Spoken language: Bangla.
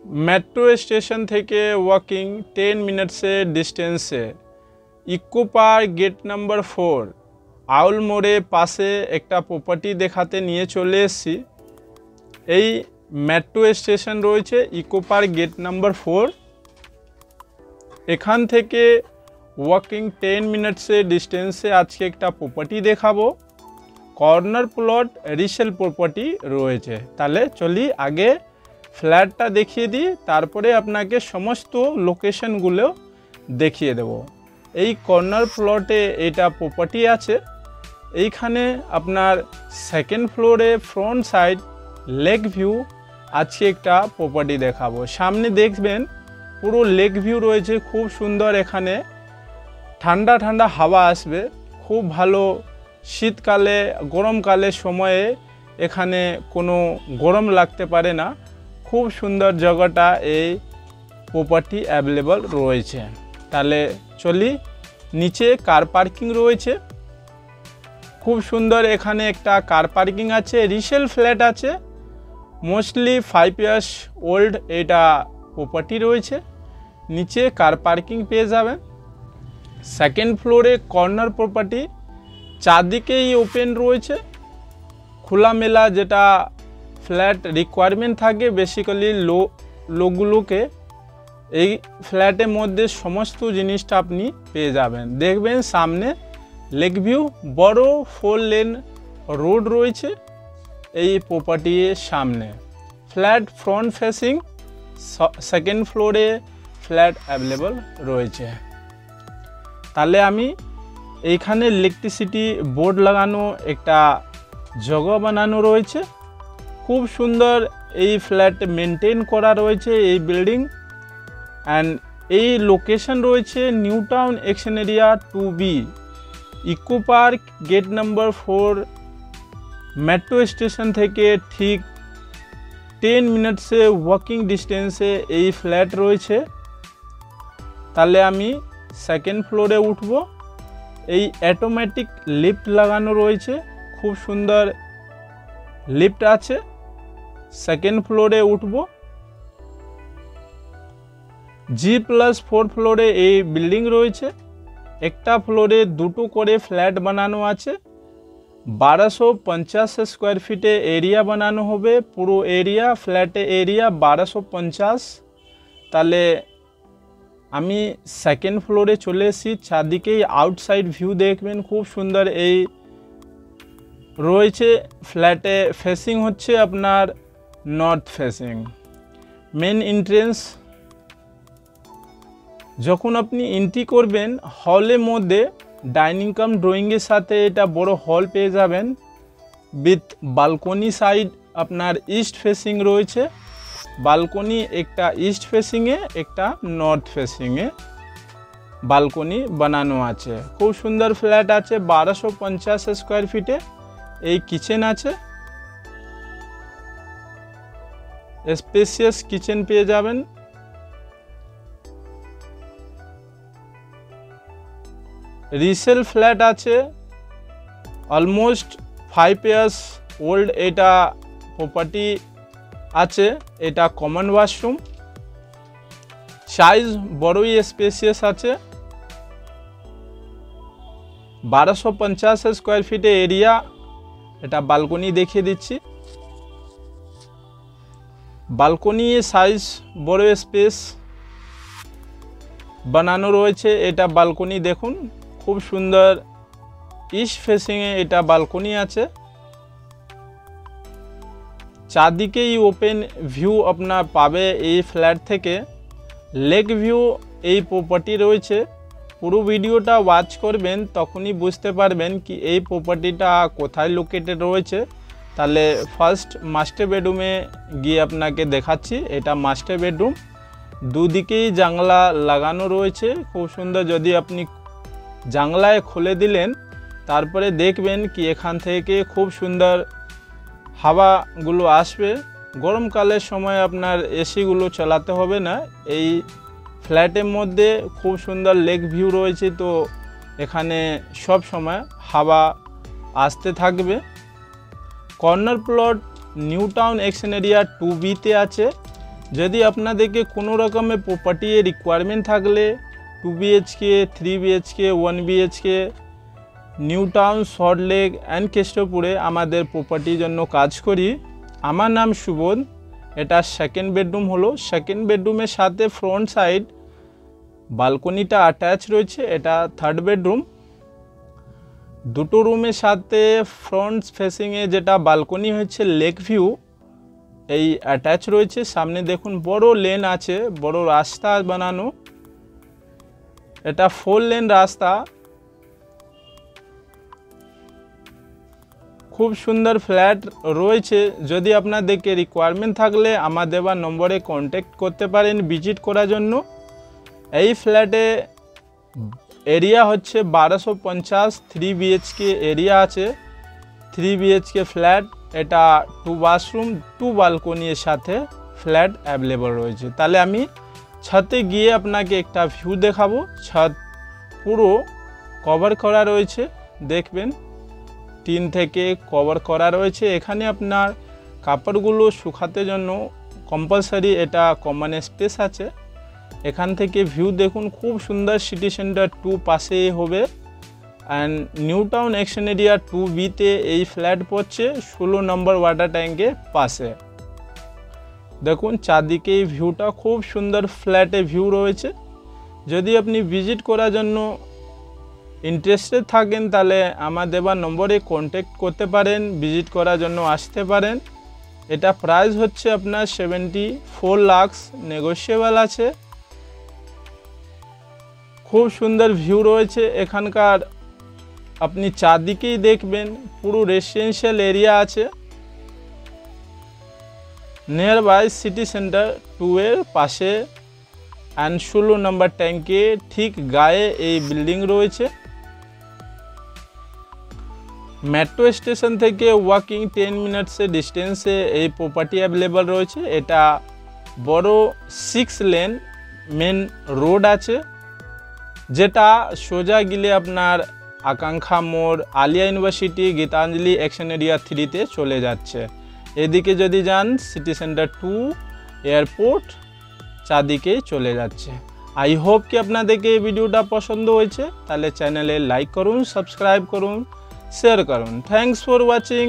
मेट्रो स्टेशन থেকে ওয়াকিং 10 মিনিটসের ডিস্টেন্সে ইকো পার্ক গেট নাম্বার 4 আউল মোড়ে পাশে একটা প্রপার্টি দেখাতে নিয়ে চলে এসেছি। এই মেট্রো স্টেশন রয়েছে ইকো পার্ক গেট নাম্বার 4। এখান থেকে ওয়াকিং 10 মিনিটসের ডিস্টেন্সে আজকে একটা প্রপার্টি দেখাবো। কর্নার প্লট রিসেল প্রপার্টি রয়েছে। তাহলে চলি আগে ফ্ল্যাটটা দেখিয়ে দিই, তারপরে আপনাকে সমস্ত লোকেশনগুলো দেখিয়ে দেব। এই কর্নার প্লটে এটা প্রপার্টি আছে। এইখানে আপনার সেকেন্ড ফ্লোরে ফ্রন্ট সাইড লেক ভিউ আজকে একটা প্রপার্টি দেখাবো। সামনে দেখবেন পুরো লেক ভিউ রয়েছে, খুব সুন্দর। এখানে ঠান্ডা ঠান্ডা হাওয়া আসবে, খুব ভালো। শীতকালে গরমকালে সময়ে এখানে কোনো গরম লাগতে পারে না। খুব সুন্দর জায়গাটা, এই প্রপার্টি অ্যাভেলেবল রয়েছে। তাহলে চলি, নিচে কার পার্কিং রয়েছে, খুব সুন্দর। এখানে একটা কার পার্কিং আছে, রিসেল ফ্ল্যাট আছে, মোস্টলি 5 ইয়ার্স ওল্ড এটা প্রপার্টি রয়েছে। নিচে কার পার্কিং পেয়ে যাবেন। সেকেন্ড ফ্লোরে কর্নার প্রপার্টি, চারদিকেই ওপেন রয়েছে, খোলামেলা, যেটা ফ্ল্যাট রিকোয়ারমেন্ট থাকে বেসিক্যালি লোকগুলোকে। এই ফ্ল্যাটের মধ্যে সমস্ত জিনিসটা আপনি পেয়ে যাবেন। দেখবেন সামনে লেক ভিউ, বড় 4 লেন রোড রয়েছে এই প্রপার্টির সামনে। ফ্ল্যাট ফ্রন্ট ফেসিং, সেকেন্ড ফ্লোরে ফ্ল্যাট অ্যাভেলেবল রয়েছে। তাহলে আমি এইখানে ইলেকট্রিসিটি বোর্ড লাগানো একটা জায়গা বানানো রয়েছে, খুব সুন্দর। এই ফ্ল্যাট মেনটেন করা রয়েছে এই বিল্ডিং। অ্যান্ড এই লোকেশন রয়েছে New Town exchange area 2B, eco park gate number 4 metro station থেকে ঠিক 10 মিনিটসে ওয়াকিং ডিস্টেন্সে এই ফ্ল্যাট রয়েছে। তাহলে আমি সেকেন্ড ফ্লোরে উঠব। এই অটোমেটিক লিফট লাগানো রয়েছে, খুব সুন্দর লিফট আছে। সেকেন্ড ফ্লোরে উঠব। G+4 ফ্লোরে এই বিল্ডিং রয়েছে। একটা ফ্লোরে দুটো করে ফ্ল্যাট বানানো আছে। 1250 স্কোয়ার ফিটে এরিয়া বানানো হবে। পুরো এরিয়া ফ্ল্যাটে এরিয়া 1250। তাহলে আমি সেকেন্ড ফ্লোরে চলে এসেছি। চারদিকেই আউটসাইড ভিউ দেখবেন, খুব সুন্দর এই রয়েছে। ফ্ল্যাটে ফেসিং হচ্ছে আপনার নর্থ ফেসিং। মেন এন্ট্রেন্স, যখন আপনি এন্ট্রি করবেন হলের মধ্যে ডাইনিং কাম ড্রয়িংয়ের সাথে এটা বড় হল পেয়ে যাবেন। উইথ বালকনি সাইড আপনার ইস্ট ফেসিং রয়েছে। বালকনি একটা ইস্ট ফেসিংয়ে, একটা নর্থ ফেসিংয়ে বালকনি বানানো আছে। খুব সুন্দর ফ্ল্যাট আছে, 1250 স্কোয়ার ফিটে। এই কিচেন আছে, স্পেসিয়াস কিচেন পেয়ে যাবেন। রিসেল ফ্ল্যাট আছে, অলমোস্ট 5 ইয়ার্স ওল্ড এটা প্রপার্টি আছে। এটা কমন ওয়াশরুম, সাইজ বড়ই স্পেসিয়াস আছে। 1250 স্কোয়ার ফিটে এরিয়া। এটা বালকনি দেখিয়ে দিচ্ছি। বালকনি সাইজ বড় স্পেস বানানো রয়েছে। এটা বালকনি দেখুন, খুব সুন্দর। ইস্ট ফেসিংয়ে এটা বালকনি আছে। চারদিকেই ওপেন ভিউ আপনার পাবে এই ফ্ল্যাট থেকে। লেক ভিউ এই প্রপার্টি রয়েছে। পুরো ভিডিওটা ওয়াচ করবেন, তখনই বুঝতে পারবেন কি এই প্রপার্টিটা কোথায় লোকেটেড রয়েছে। তাহলে ফার্স্ট মাস্টার বেডরুমে গিয়ে আপনাকে দেখাচ্ছি। এটা মাস্টার বেডরুম, দুদিকেই জানলা লাগানো রয়েছে, খুব সুন্দর। যদি আপনি জানলায় খুলে দিলেন, তারপরে দেখবেন কি এখান থেকে খুব সুন্দর হাওয়াগুলো আসবে। গরমকালের সময় আপনার এসিগুলো চালাতে হবে না। এই ফ্ল্যাটের মধ্যে খুব সুন্দর লেক ভিউ রয়েছে, তো এখানে সব সময় হাওয়া আসতে থাকবে। Corner plot new Town exchange area 2B তে আছে। যদি আপনাদেরকে কোনো রকমের প্রপার্টি রিকোয়ারমেন্ট থাকলে 2 BHK 3 BHK 1 BHK New Town Salt Lake and কেষ্টপুরে আমাদের প্রপার্টির জন্য কাজ করি। আমার নাম সুবোধ। এটা সেকেন্ড বেডরুম হলো। সেকেন্ড বেডরুমের সাথে ফ্রন্ট সাইড বালকনিটা অ্যাটাচ রয়েছে। এটা থার্ড বেডরুম। দুটো রুমের সাথে ফ্রন্ট ফেসিংয়ে যেটা বালকনি হচ্ছে লেক ভিউ এই অ্যাটাচ রয়েছে। সামনে দেখুন বড় লেন আছে, বড় রাস্তা বানানো। এটা 4 লেন রাস্তা। খুব সুন্দর ফ্ল্যাট রয়েছে। যদি আপনাদেরকে রিকোয়ারমেন্ট থাকলে আমার দেওয়া নম্বরে কন্ট্যাক্ট করতে পারেন ভিজিট করার জন্য। এই ফ্ল্যাটে এরিয়া হচ্ছে 1250, 3 BHK এরিয়া আছে। 3 BHK ফ্ল্যাট। এটা 2 বাথরুম 2 বালকনির সাথে ফ্ল্যাট অ্যাভেলেবল রয়েছে। তাহলে আমি ছাদে গিয়ে আপনাকে একটা ভিউ দেখাবো। ছাদ পুরো কভার করা রয়েছে, দেখবেন টিন থেকে কভার করা রয়েছে। এখানে আপনার কাপড়গুলো শুকাতে জন্য কম্পালসারি এটা কমন স্পেস আছে। এখান থেকে ভিউ দেখুন, খুব সুন্দর। সিটি সেন্টার 2 পাশেই হবে। And New Town Action Area 2Bতে এই ফ্ল্যাট পড়ছে 16 নম্বর ওয়াটার ট্যাঙ্কের পাশে। দেখুন চারদিকে এই ভিউটা খুব সুন্দর ফ্ল্যাটে ভিউ রয়েছে। যদি আপনি ভিজিট করার জন্য ইন্টারেস্টেড থাকেন তাহলে আমার দেওয়া নম্বরে কন্ট্যাক্ট করতে পারেন, ভিজিট করার জন্য আসতে পারেন। এটা প্রাইস হচ্ছে আপনার 74 লাখ, নেগোশিয়েবল আছে। খুব সুন্দর ভিউ রয়েছে এখানকার। আপনি চারদিকেই দেখবেন পুরো রেসিডেন্সিয়াল এরিয়া আছে। নিয়ার বাই সিটি সেন্টার 2 এর পাশে অ্যান্ড 16 নম্বর ট্যাঙ্কে ঠিক গায়ে এই বিল্ডিং রয়েছে। মেট্রো স্টেশন থেকে ওয়াকিং 10 মিনিটসের ডিস্টেন্সে এই প্রপার্টি অ্যাভেলেবল রয়েছে। এটা বড় 6 লেন মেন রোড আছে, যেটা সোজা গেলে আপনার আকাঙ্ক্ষা মোড়, Aliah university, Gitanjali Action Area 3তে চলে যাচ্ছে। এদিকে যদি যান সিটি সেন্টার 2 এয়ারপোর্ট চারদিকেই চলে যাচ্ছে। আই হোপ কি আপনাদেরকে এই ভিডিওটা পছন্দ হয়েছে। তাহলে চ্যানেলে লাইক করুন, সাবস্ক্রাইব করুন, শেয়ার করুন। Thanks for watching.